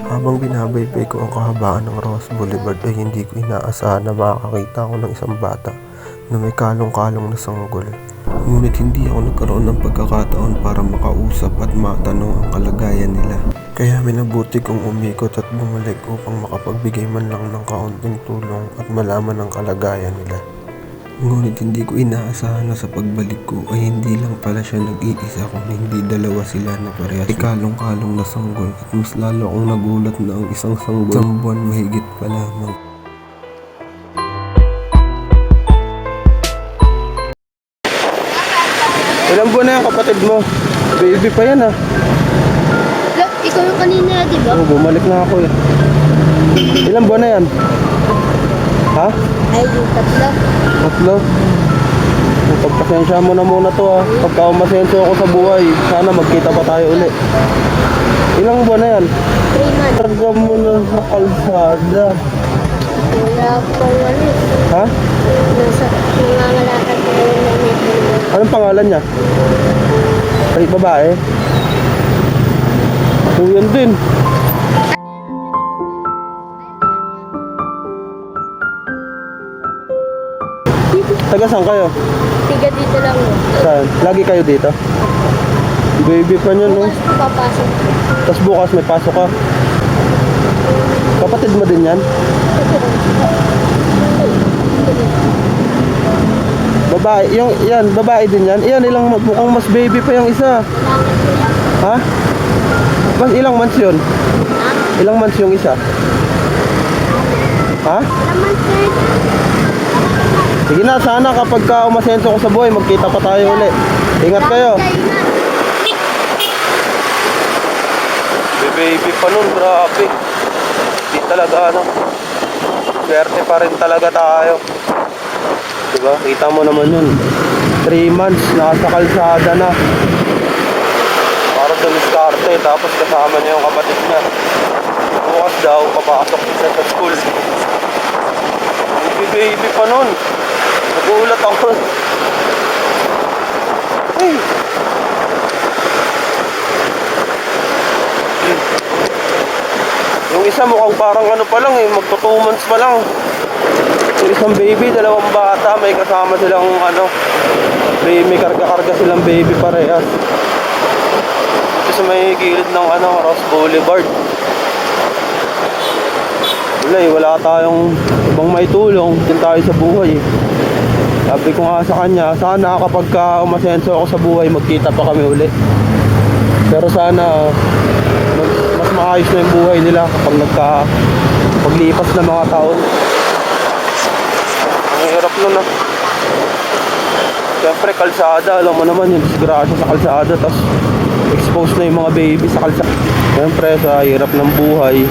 Habang binabaybay ko ang kahabaan ng Ross Boulevard ay hindi ko inaasahan na makakakita ako ng isang bata na may kalong-kalong na sanggol. Ngunit hindi ako nagkaroon ng pagkakataon para makausap at matanong ang kalagayan nila. Kaya minabuti kong umikot at bumalik upang makapagbigay man lang ng kaunting tulong at malaman ang kalagayan nila. Ngunit hindi ko inaasahan na sa pagbalik ko ay hindi lang pala siya nag-iisa kung hindi dalawa sila na parehas kalong-kalong na sanggol at mas lalo akong nagulat na ang isang sanggol isang buwan mahigit pa lamang. Ilang buwan na yan kapatid mo? Baby pa yan ah. Look, ikaw yung kanina, di ba? Oo, bumalik na ako eh. Ilang buwan na yan? Ha? Ay, yung tatlo. Tatlo? Pagpasensya mo na muna to ah. Pagka umasensya ako sa buhay, sana magkita pa tayo uli. Ilang buwan na yan? 3 months. Targa mo na sa kalsada. Wala pang ano. Ha? Nasa nangangalakad ko yung nanay. Anong pangalan niya? Ay, babae? So, yun din. Taga saan kayo? Tiga dito lang yun. Saan? Lagi kayo dito? Baby pa niya, no? Bukas ko papasok. Tapos bukas may pasok ka. Kapatid mo din yan? Babae, yung yan, babae din yan. Iyan, ilang mukhang mas baby pa yung isa. Ha? Mas ilang months yun? Ilang months yung isa? Ha? Naman, sir. Sige na, sana kapag ka umasenso ko sa buhay, magkita pa tayo uli. Ingat kayo. Baby pa nun, grabe. Di talaga ano. Swerte pa rin talaga tayo. Diba? Kita mo naman yun. 3 months, nasa kalsada na. Para dumiskarte, tapos kasama niya yung kapatid niya. Bukas daw, papasok siya sa school. Baby pa nun. Nagulat ako. Hey. Yung isa mukhang parang ano pa lang eh, magto 2 months pa lang. Yung isang baby, dalawang bata, may kasama silang ano, may karga-karga silang baby parehas. Ito sa may gilid ng ano, Ross Boulevard. Wala tayong ibang may tulong din tayo sa buhay eh. Sabi ko nga sa kanya, sana kapag umasenso ako sa buhay, magkita pa kami uli. Pero sana mas maayos na yung buhay nila kapag paglipas ng mga taon. Ang hirap nun ah. Siyempre kalsada, alam mo naman yung disgrasya sa kalsada, tapos exposed na yung mga baby sa kalsada. Siyempre sa hirap ng buhay,